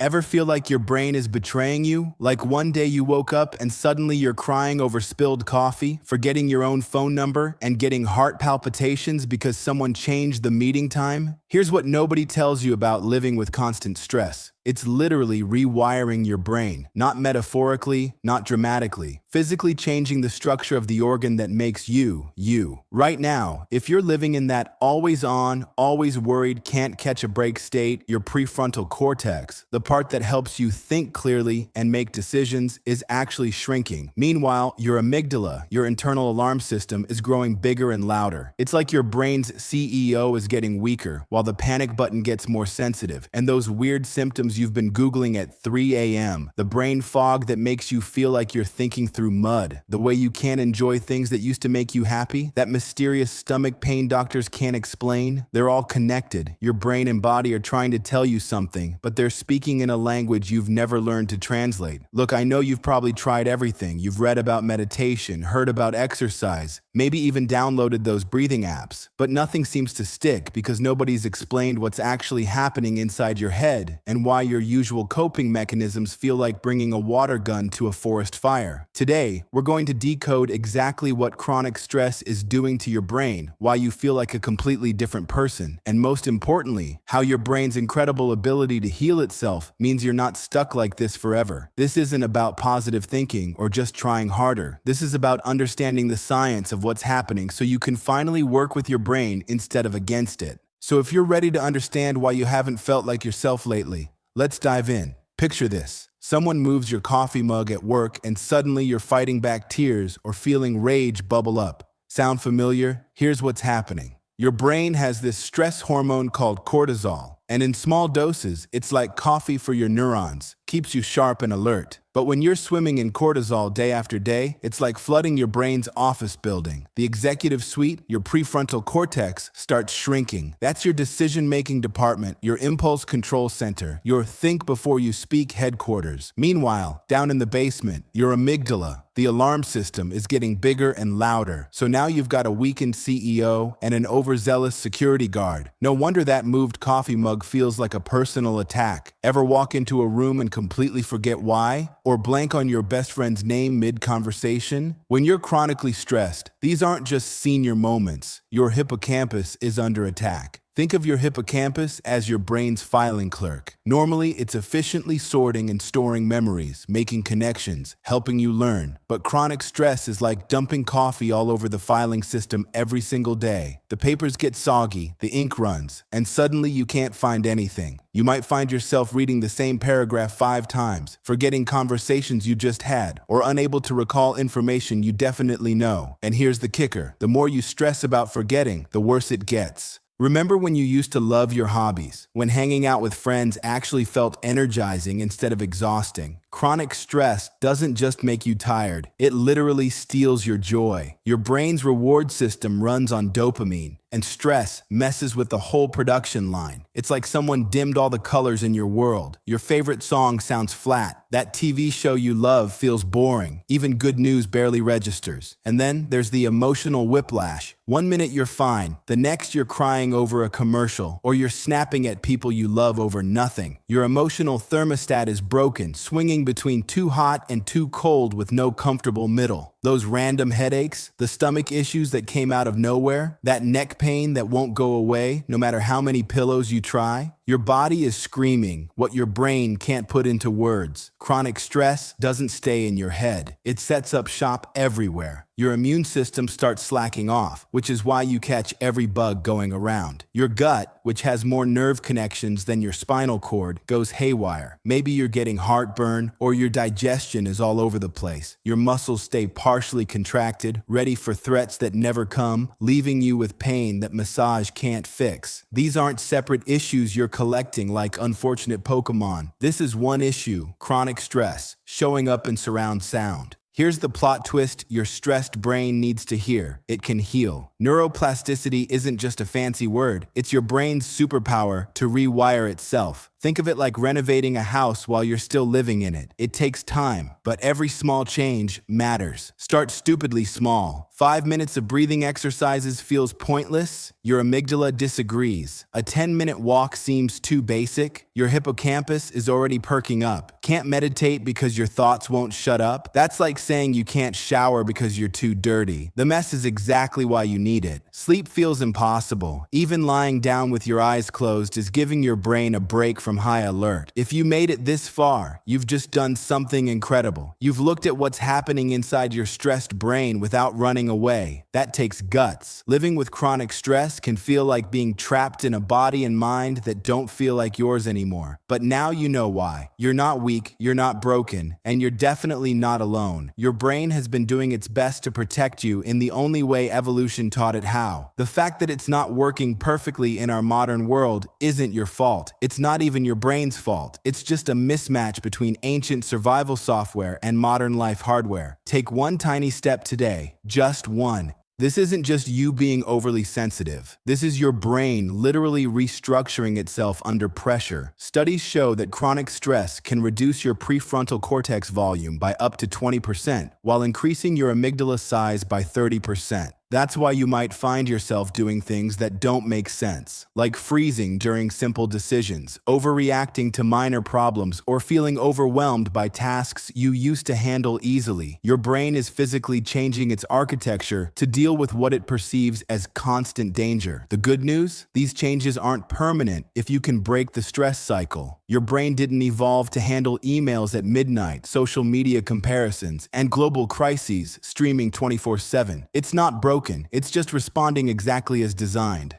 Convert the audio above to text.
Ever feel like your brain is betraying you? Like one day you woke up and suddenly you're crying over spilled coffee, forgetting your own phone number, and getting heart palpitations because someone changed the meeting time? Here's what nobody tells you about living with constant stress. It's literally rewiring your brain, not metaphorically, not dramatically, physically changing the structure of the organ that makes you, you. Right now, if you're living in that always on, always worried, can't catch a break state, your prefrontal cortex, the part that helps you think clearly and make decisions, is actually shrinking. Meanwhile, your amygdala, your internal alarm system, is growing bigger and louder. It's like your brain's CEO is getting weaker, while the panic button gets more sensitive, and those weird symptoms you've been Googling at 3 a.m., the brain fog that makes you feel like you're thinking through mud, the way you can't enjoy things that used to make you happy, that mysterious stomach pain doctors can't explain, they're all connected. Your brain and body are trying to tell you something, but they're speaking in a language you've never learned to translate. Look, I know you've probably tried everything. You've read about meditation, heard about exercise, maybe even downloaded those breathing apps, but nothing seems to stick because nobody's explained what's actually happening inside your head and why your usual coping mechanisms feel like bringing a water gun to a forest fire. Today, we're going to decode exactly what chronic stress is doing to your brain, why you feel like a completely different person, and most importantly, how your brain's incredible ability to heal itself means you're not stuck like this forever. This isn't about positive thinking or just trying harder. This is about understanding the science of what's happening so you can finally work with your brain instead of against it. So if you're ready to understand why you haven't felt like yourself lately, let's dive in. Picture this. Someone moves your coffee mug at work and suddenly you're fighting back tears or feeling rage bubble up. Sound familiar? Here's what's happening. Your brain has this stress hormone called cortisol, and in small doses, it's like coffee for your neurons, keeps you sharp and alert. But when you're swimming in cortisol day after day, it's like flooding your brain's office building. The executive suite, your prefrontal cortex, starts shrinking. That's your decision-making department, your impulse control center, your think before you speak headquarters. Meanwhile, down in the basement, your amygdala, the alarm system, is getting bigger and louder. So now you've got a weakened CEO and an overzealous security guard. No wonder that moved coffee mug feels like a personal attack. Ever walk into a room and completely forget why? Or blank on your best friend's name mid-conversation? When you're chronically stressed, these aren't just senior moments. Your hippocampus is under attack. Think of your hippocampus as your brain's filing clerk. Normally, it's efficiently sorting and storing memories, making connections, helping you learn. But chronic stress is like dumping coffee all over the filing system every single day. The papers get soggy, the ink runs, and suddenly you can't find anything. You might find yourself reading the same paragraph 5 times, forgetting conversations you just had, or unable to recall information you definitely know. And here's the kicker. The more you stress about forgetting, the worse it gets. Remember when you used to love your hobbies, when hanging out with friends actually felt energizing instead of exhausting? Chronic stress doesn't just make you tired, it literally steals your joy. Your brain's reward system runs on dopamine, and stress messes with the whole production line. It's like someone dimmed all the colors in your world. Your favorite song sounds flat. That TV show you love feels boring. Even good news barely registers. And then there's the emotional whiplash. One minute you're fine, the next you're crying over a commercial, or you're snapping at people you love over nothing. Your emotional thermostat is broken, swinging between too hot and too cold with no comfortable middle. Those random headaches, the stomach issues that came out of nowhere, that neck pain that won't go away no matter how many pillows you try. Your body is screaming what your brain can't put into words. Chronic stress doesn't stay in your head. It sets up shop everywhere. Your immune system starts slacking off, which is why you catch every bug going around. Your gut, which has more nerve connections than your spinal cord, goes haywire. Maybe you're getting heartburn, or your digestion is all over the place. Your muscles stay partially contracted, ready for threats that never come, leaving you with pain that massage can't fix. These aren't separate issues you're collecting like unfortunate Pokemon. This is one issue, chronic stress, showing up in surround sound. Here's the plot twist your stressed brain needs to hear. It can heal. Neuroplasticity isn't just a fancy word, it's your brain's superpower to rewire itself. Think of it like renovating a house while you're still living in it. It takes time, but every small change matters. Start stupidly small. 5 minutes of breathing exercises feels pointless? Your amygdala disagrees. A 10-minute walk seems too basic? Your hippocampus is already perking up. Can't meditate because your thoughts won't shut up? That's like saying you can't shower because you're too dirty. The mess is exactly why you need it. Sleep feels impossible. Even lying down with your eyes closed is giving your brain a break from high alert. If you made it this far, you've just done something incredible. You've looked at what's happening inside your stressed brain without running away. That takes guts. Living with chronic stress can feel like being trapped in a body and mind that don't feel like yours anymore. But now you know why. You're not weak, you're not broken, and you're definitely not alone. Your brain has been doing its best to protect you in the only way evolution taught it how. The fact that it's not working perfectly in our modern world isn't your fault. It's not even your brain's fault. It's just a mismatch between ancient survival software and modern life hardware. Take one tiny step today, just one. This isn't just you being overly sensitive. This is your brain literally restructuring itself under pressure. Studies show that chronic stress can reduce your prefrontal cortex volume by up to 20%, while increasing your amygdala size by 30%. That's why you might find yourself doing things that don't make sense, like freezing during simple decisions, overreacting to minor problems, or feeling overwhelmed by tasks you used to handle easily. Your brain is physically changing its architecture to deal with what it perceives as constant danger. The good news? These changes aren't permanent if you can break the stress cycle. Your brain didn't evolve to handle emails at midnight, social media comparisons, and global crises streaming 24/7. It's not broken, it's just responding exactly as designed.